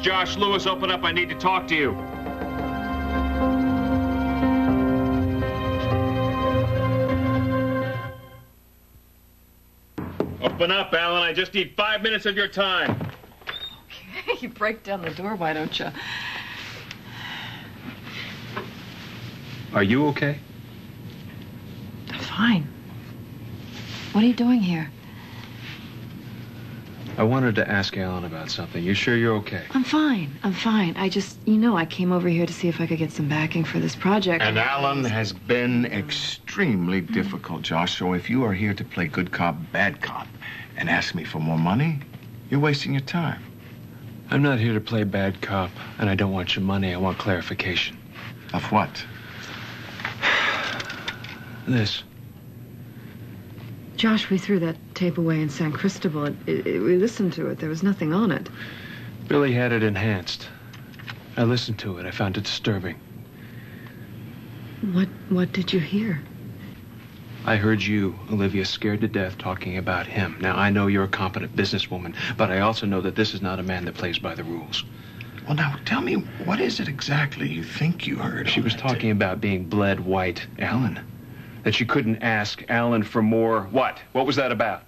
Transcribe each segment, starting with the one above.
Josh Lewis. Open up. I need to talk to you. Open up, Alan. I just need 5 minutes of your time. Okay, you break down the door, why don't you? Are you okay? I'm fine. What are you doing here? I wanted to ask Alan about something. You sure you're okay? I'm fine. I'm fine. I just, I came over here to see if I could get some backing for this project. And Alan has been extremely difficult, Josh. So if you are here to play good cop, bad cop, and ask me for more money, you're wasting your time. I'm not here to play bad cop, and I don't want your money. I want clarification. Of what? This. Josh, we threw that tape away in San Cristobal. We listened to it. There was nothing on it. Billy had it enhanced. I listened to it. I found it disturbing. What did you hear? I heard you, Olivia, scared to death talking about him. Now, I know you're a competent businesswoman, but I also know that this is not a man that plays by the rules. Well, now, tell me, what is it exactly you think you heard? She was talking about being bled white, Alan. That she couldn't ask Alan for more. What? What was that about?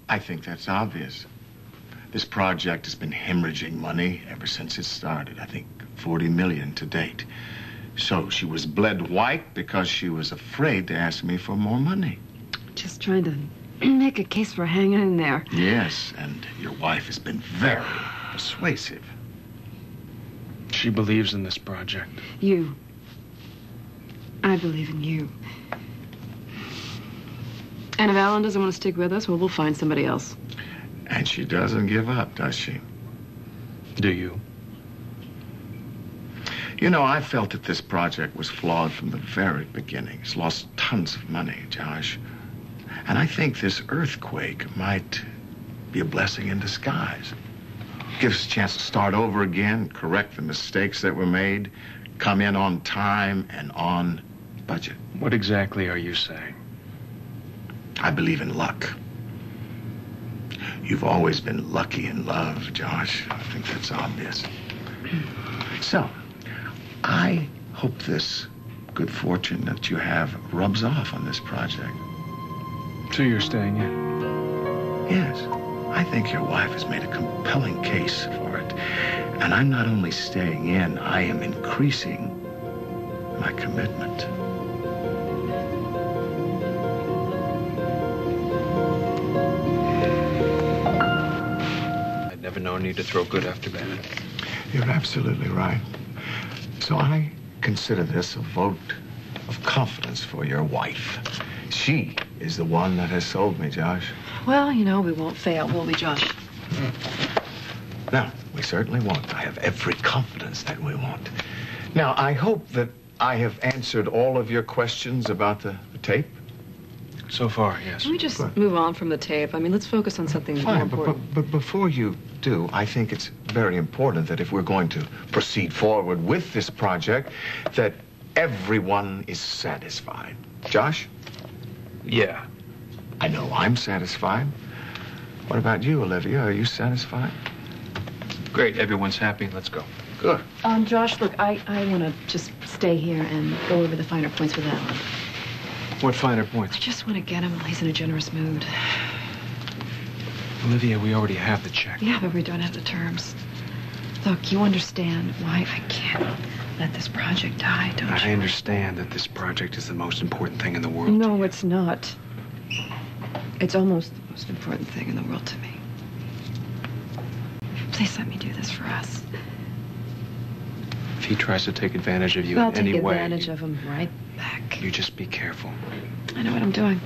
I think that's obvious. This project has been hemorrhaging money ever since it started. I think 40 million to date. So she was bled white because she was afraid to ask me for more money. Just trying to make a case for hanging in there. Yes, and your wife has been very persuasive. She believes in this project. You. I believe in you. And if Alan doesn't want to stick with us, well, we'll find somebody else. And she doesn't give up, does she? Do you? You know, I felt that this project was flawed from the very beginning. It's lost tons of money, Josh. And I think this earthquake might be a blessing in disguise. Give us a chance to start over again, correct the mistakes that were made, come in on time and on budget. What exactly are you saying? I believe in luck. You've always been lucky in love, Josh. I think that's obvious. So, I hope this good fortune that you have rubs off on this project. So you're staying in? Yes. I think your wife has made a compelling case for it. And I'm not only staying in, I am increasing my commitment. Never no need to throw good after bad. You're absolutely right. So I consider this a vote of confidence for your wife. She is the one that has sold me, Josh. Well, we won't fail, will we, Josh? No, we certainly won't. I have every confidence that we won't. Now, I hope that I have answered all of your questions about the tape. So far, yes. Can we just move on from the tape? I mean, let's focus on something more Fine, important. but before you do, I think it's very important that if we're going to proceed forward with this project, that everyone is satisfied. Josh? Yeah. I know I'm satisfied. What about you, Olivia? Are you satisfied? Great. Everyone's happy. Let's go. Good. Josh, look, I want to just stay here and go over the finer points with Alan. What finer points? I just want to get him while he's in a generous mood. Olivia, we already have the check. Yeah, but we don't have the terms. Look, you understand why I can't let this project die, don't you? I understand that this project is the most important thing in the world. No, it's not. It's almost the most important thing in the world to me. Please let me do this for us. If he tries to take advantage of you in any way... I'll take advantage of him right back. You just be careful. I know what I'm doing.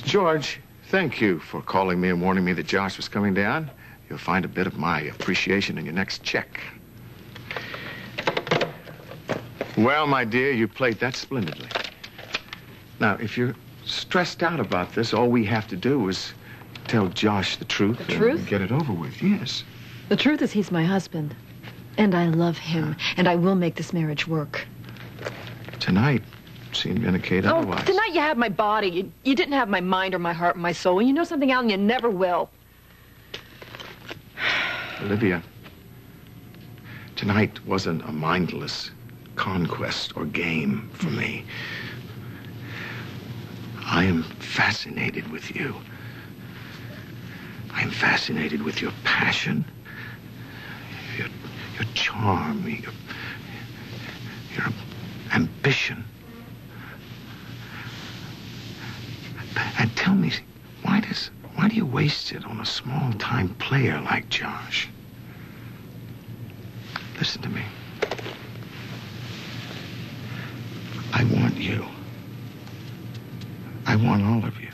George, thank you for calling me and warning me that Josh was coming down. You'll find a bit of my appreciation in your next check. Well, my dear, you played that splendidly. Now, if you're stressed out about this, all we have to do is tell Josh the truth. The truth? And get it over with, yes. The truth is he's my husband. And I love him. And I will make this marriage work. Tonight seem to indicate Oh, otherwise. tonight you had my body. You didn't have my mind or my heart or my soul. And you know something, Alan? You never will. Olivia, tonight wasn't a mindless conquest or game for me. I am fascinated with you. I am fascinated with your passion, your charm, your ambition. And tell me, why do you waste it on a small-time player like Josh? Listen to me. I want you. I want all of you.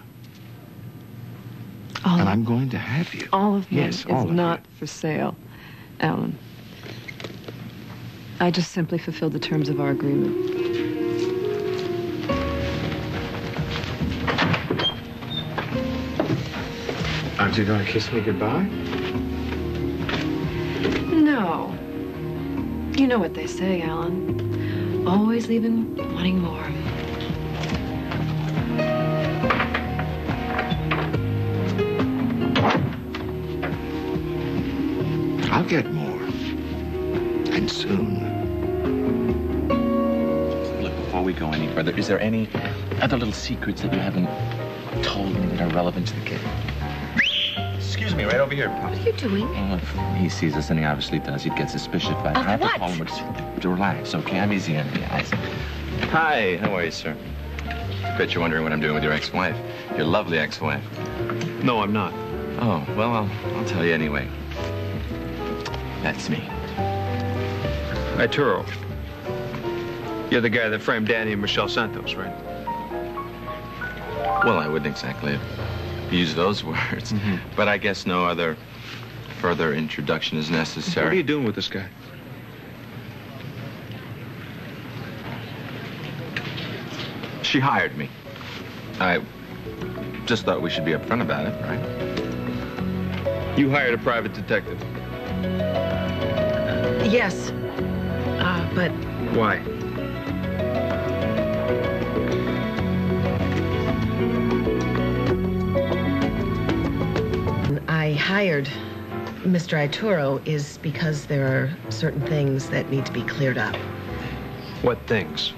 And I'm going to have you. All of me Yes, all is of not you. for sale, Alan. I just simply fulfilled the terms of our agreement. Aren't you going to kiss me goodbye? No. You know what they say, Alan. Always leaving wanting more. I'll get more. And soon. Look, before we go any further, is there any other little secrets that you haven't told me that are relevant to the kid? Excuse me, right over here. What are you doing? If he sees us, and he obviously does, he'd get suspicious. But I have what? to call him to relax, okay? I'm easy on the eyes. Hi, how are you, sir? I bet you're wondering what I'm doing with your ex-wife. Your lovely ex-wife. No, I'm not. Oh, well, I'll tell you anyway. That's me. Arturo. You're the guy that framed Danny and Michelle Santos, right? Well, I wouldn't exactly use those words, but I guess no other further introduction is necessary. What are you doing with this guy? She hired me. I just thought we should be upfront about it, right? You hired a private detective. Yes. But Why? I hired Mr. Arturo is because there are certain things that need to be cleared up. What things?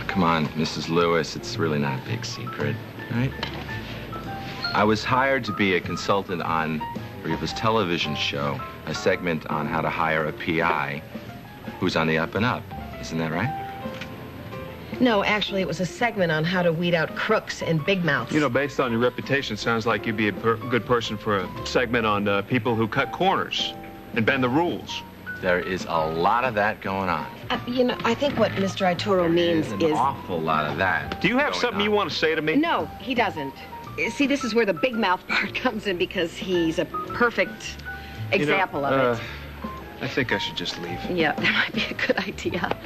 Come on, Mrs. Lewis, it's really not a big secret, right? I was hired to be a consultant on Riva's television show, a segment on how to hire a PI who's on the up and up. Isn't that right? No, actually, it was a segment on how to weed out crooks and big mouths. You know, based on your reputation, sounds like you'd be a good person for a segment on people who cut corners and bend the rules. There is a lot of that going on. You know, I think what Mr. Arturo means There's an is... awful lot of that. Do you have going something on. you want to say to me? No, he doesn't. See, this is where the big mouth part comes in because he's a perfect example of it. I think I should just leave. Yeah, that might be a good idea.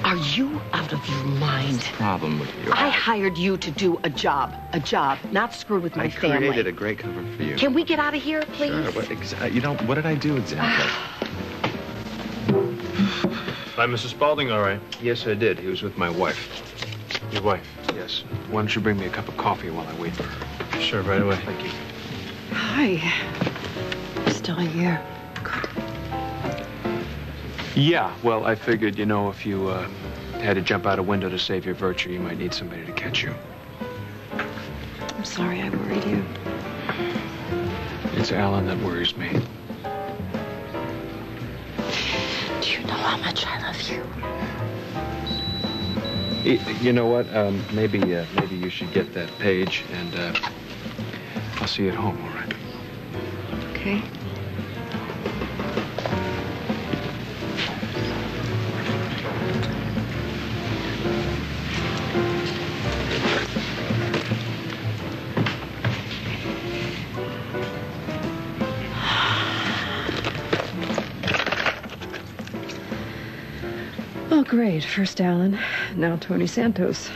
Are you out of your mind? Problem with you. I hired you to do a job, not screw with my I family. created a great cover for you. Can we get out of here, please? Sure, what did I do exactly? Hi, Mrs. Spaulding, all right. Yes, I did. He was with my wife. Your wife. Yes. Why don't you bring me a cup of coffee while I wait for her? Sure, right away. Thank you. Hi. Still here. Yeah, well, I figured, you know, if you had to jump out a window to save your virtue, you might need somebody to catch you. I'm sorry I worried you. It's Alan that worries me. Do you know how much I love you? You know what? Maybe you should get that page, and I'll see you at home, all right? Okay. Oh, great. First Alan, now Tony Santos.